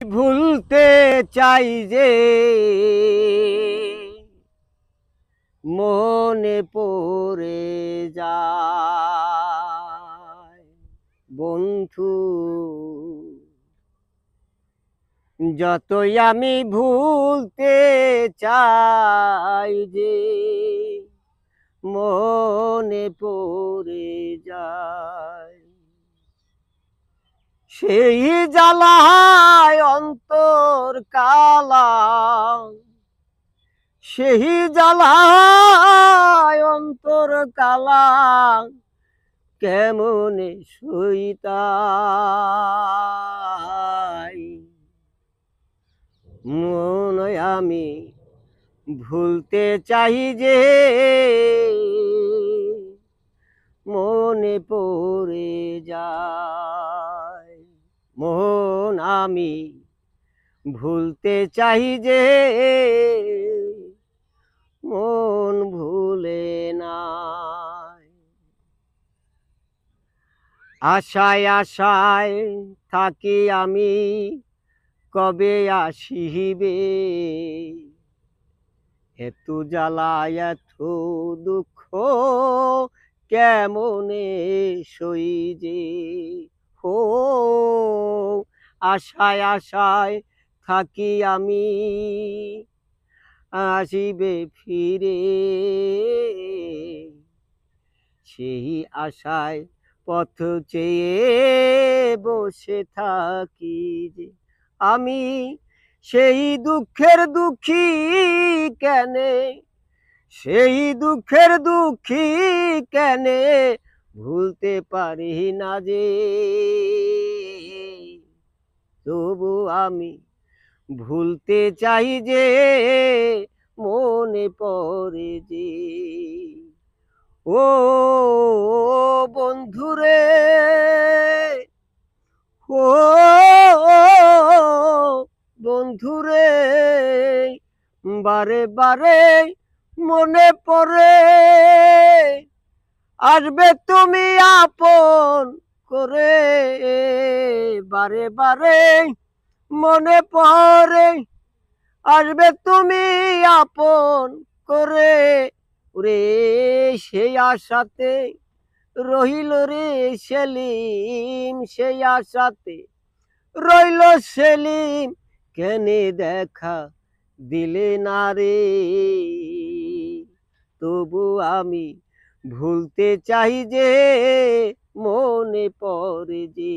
ভুলতে চাই যে মনে পড়ে যায় বন্ধু, যতই আমি ভুলতে চাই যে মনে পড়ে যায়। সেই জ্বালায় অন্তর কালা, সেই জ্বালায় অন্তর কালা, কেমনে সইতাই। মনে আমি ভুলতে চাই যে মনে পড়ে যায়। মন আমি ভুলতে চাই যে মন ভুলে নাই। আশায় আশায় থাকি আমি, কবে আসিবে। এত জ্বালা এত দুঃখ কেমনে সই যে। হো আশায় আশায় থাকি আমি, আসিবে ফিরে। সেই আশায় পথ চেয়ে বসে থাকি যে আমি, সেই দুঃখের দুঃখী কেনে, সেই দুঃখের দুঃখী কেনে ভুলতে পারি না যে। তবু আমি ভুলতে চাই যে মনে পড়ে যে। ও বন্ধুরে, ও বন্ধুরে, বারে বারে মনে পড়ে, আসবে তুমি আপন করে। বারে বারে মনে পড়ে, আসবে তুমি আপন করে। ওরে সেই আশাতে রহিল রে সেলিম, সেই আশাতে রইল সেলিম, কেনে দেখা দিলে না রে। তবু আমি ভুলতে চাই যে মনে পড়ে যে।